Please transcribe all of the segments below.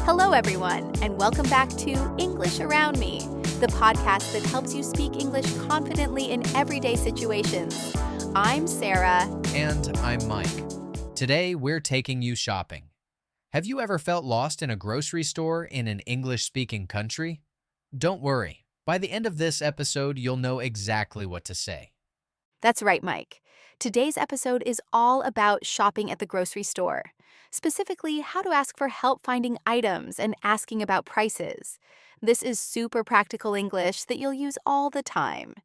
Hello, everyone, and welcome back to English Around Me, the podcast that helps you speak English confidently in everyday situations. I'm Sarah. And I'm Mike. Today, we're taking you shopping. Have you ever felt lost in a grocery store in an English-speaking country? Don't worry. By the end of this episode, you'll know exactly what to say. That's right, Mike. Today's episode is all about shopping at the grocery store, specifically how to ask for help finding items and asking about prices. This is super practical English that you'll use all the time.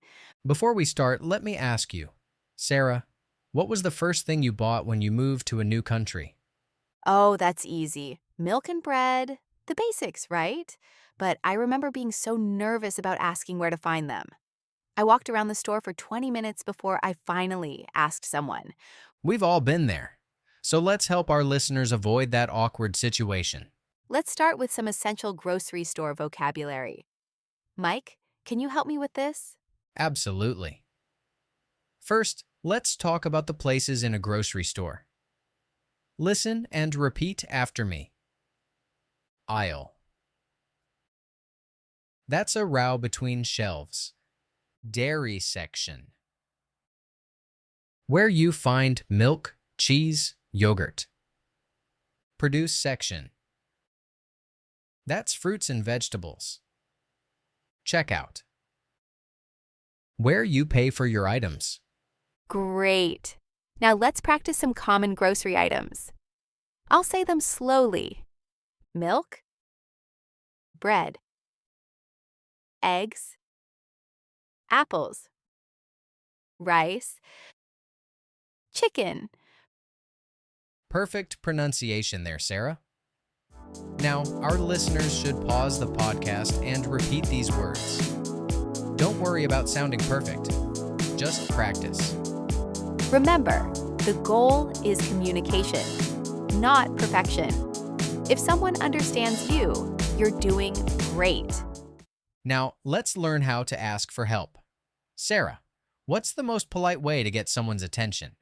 Before we start, let me ask you, Sarah, what was the first thing you bought when you moved to a new country? Oh, that's easy. Milk and bread, the basics, right? But I remember being so nervous about asking where to find them. I walked around the store for 20 minutes before I finally asked someone. We've all been there. So let's help our listeners avoid that awkward situation. Let's start with some essential grocery store vocabulary. Mike, can you help me with this? Absolutely. First, let's talk about the places in a grocery store. Listen and repeat after me. Aisle. That's a row between shelves. Dairy section. Where you find milk, cheese, yogurt. Produce section. That's fruits and vegetables. Checkout. Where you pay for your items. Great. Now let's practice some common grocery items. I'll say them slowly. Milk, bread, eggs, apples, rice, chicken. Perfect pronunciation there, Sarah. Now, our listeners should pause the podcast and repeat these words. Don't worry about sounding perfect. Just practice. Remember, the goal is communication, not perfection. If someone understands you, you're doing great. Now, let's learn how to ask for help. Sarah, what's the most polite way to get someone's attention?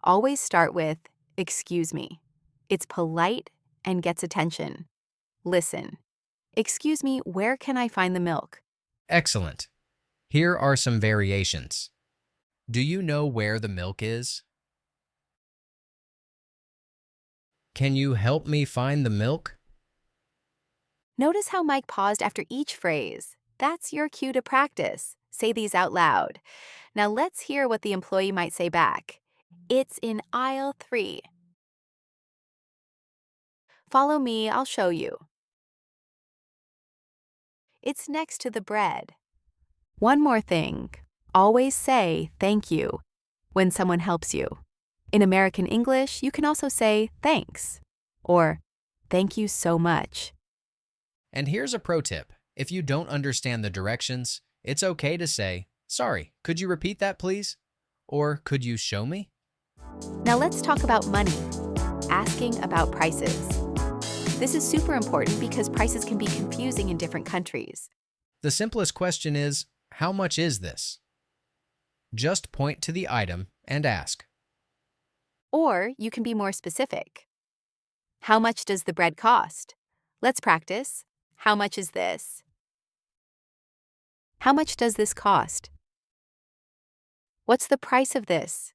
Always start with, "Excuse me." It's polite and gets attention. Listen. "Excuse me, where can I find the milk?" Excellent. Here are some variations. Do you know where the milk is? Can you help me find the milk? Notice how Mike paused after each phrase. That's your cue to practice. Say these out loud. Now let's hear what the employee might say back. "It's in aisle 3. Follow me, I'll show you. It's next to the bread." One more thing. Always say thank you when someone helps you. In American English, you can also say thanks or thank you so much. And here's a pro tip. If you don't understand the directions, it's okay to say, "Sorry, could you repeat that, please?" Or, "Could you show me?" Now let's talk about money. Asking about prices. This is super important because prices can be confusing in different countries. The simplest question is, how much is this? Just point to the item and ask. Or you can be more specific. How much does the bread cost? Let's practice. How much is this? How much does this cost? What's the price of this?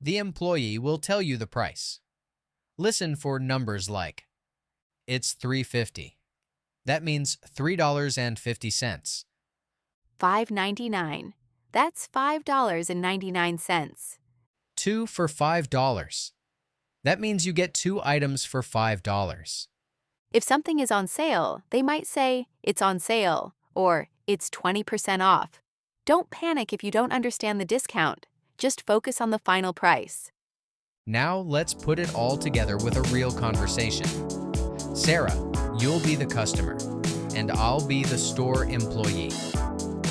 The employee will tell you the price. Listen for numbers like, it's $3.50. That means $3.50. $5.99. That's $5.99. 2 for $5. That means you get 2 items for $5. If something is on sale, they might say, "It's on sale," or "It's 20% off." Don't panic if you don't understand the discount. Just focus on the final price. Now let's put it all together with a real conversation. Sarah, you'll be the customer, and I'll be the store employee.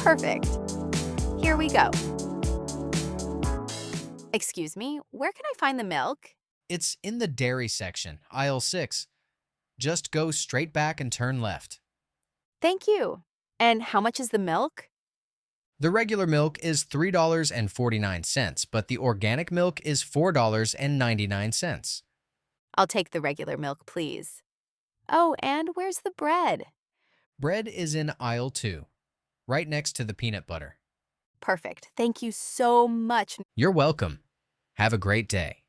Perfect. Here we go. "Excuse me, where can I find the milk?" It's in the dairy section, aisle 6. Just go straight back and turn left. "Thank you. And how much is the milk?" The regular milk is $3.49, but the organic milk is $4.99. I'll take the regular milk, please. Oh, and where's the bread? Bread is in aisle 2, right next to the peanut butter. Perfect. Thank you so much. You're welcome. Have a great day.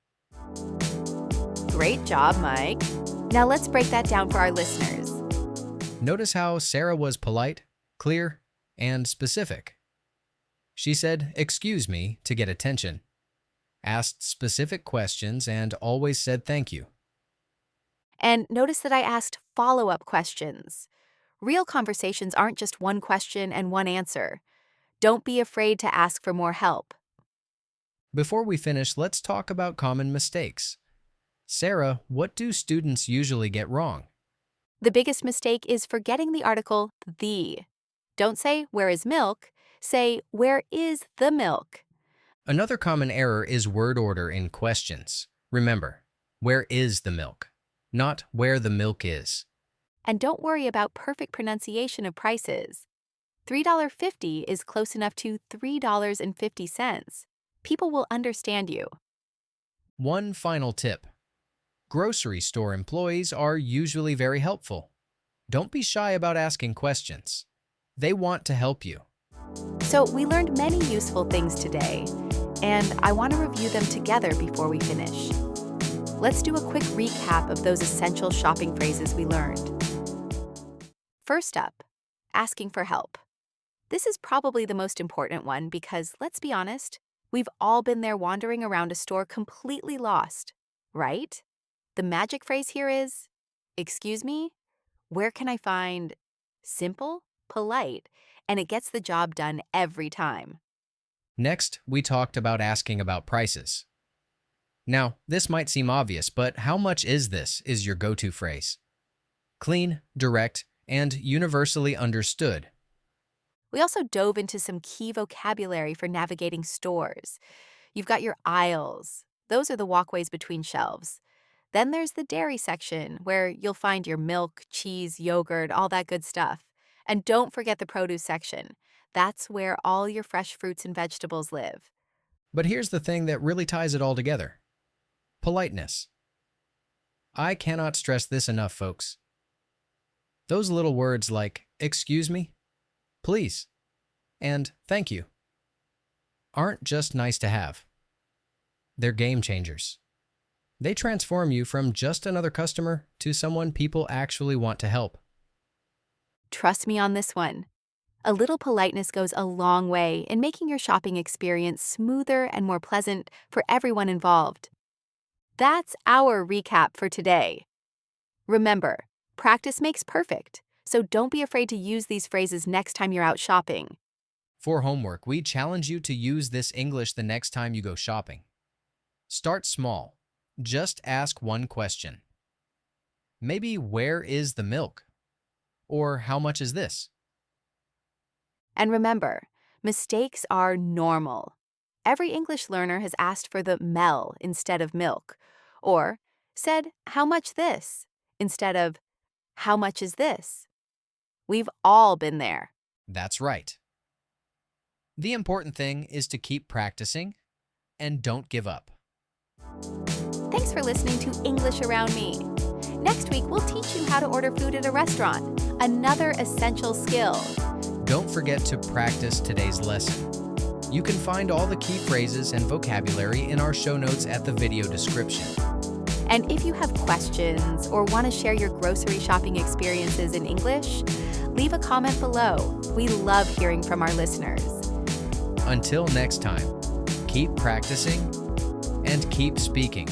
Great job, Mike. Now let's break that down for our listeners. Notice how Sarah was polite, clear, and specific. She said, "Excuse me," to get attention, asked specific questions, and always said thank you. And notice that I asked follow-up questions. Real conversations aren't just one question and one answer. Don't be afraid to ask for more help. Before we finish, let's talk about common mistakes. Sarah, what do students usually get wrong? The biggest mistake is forgetting the article the. Don't say, where is milk? Say, where is the milk? Another common error is word order in questions. Remember, where is the milk? Not where the milk is. And don't worry about perfect pronunciation of prices. $3.50 is close enough to $3.50. People will understand you. One final tip. Grocery store employees are usually very helpful. Don't be shy about asking questions. They want to help you. So we learned many useful things today, and I want to review them together before we finish. Let's do a quick recap of those essential shopping phrases we learned. First up, asking for help. This is probably the most important one because, let's be honest, we've all been there wandering around a store completely lost, right? The magic phrase here is, excuse me, where can I find? Simple, polite, and it gets the job done every time. Next, we talked about asking about prices. Now, this might seem obvious, but how much is this is your go-to phrase. Clean, direct, and universally understood. We also dove into some key vocabulary for navigating stores. You've got your aisles. Those are the walkways between shelves. Then there's the dairy section, where you'll find your milk, cheese, yogurt, all that good stuff. And don't forget the produce section. That's where all your fresh fruits and vegetables live. But here's the thing that really ties it all together. Politeness. I cannot stress this enough, folks. Those little words like, excuse me, please, and thank you aren't just nice to have. They're game changers. They transform you from just another customer to someone people actually want to help. Trust me on this one. A little politeness goes a long way in making your shopping experience smoother and more pleasant for everyone involved. That's our recap for today. Remember, practice makes perfect, so don't be afraid to use these phrases next time you're out shopping. For homework, we challenge you to use this English the next time you go shopping. Start small. Just ask one question. Maybe, where is the milk? Or how much is this? And remember, mistakes are normal. Every English learner has asked for the mel instead of milk, or said, how much this, instead of, how much is this? We've all been there. That's right. The important thing is to keep practicing and don't give up. Thanks for listening to English Around Me. Next week, we'll teach you how to order food at a restaurant, another essential skill. Don't forget to practice today's lesson. You can find all the key phrases and vocabulary in our show notes at the video description. And if you have questions or want to share your grocery shopping experiences in English, leave a comment below. We love hearing from our listeners. Until next time, keep practicing and keep speaking.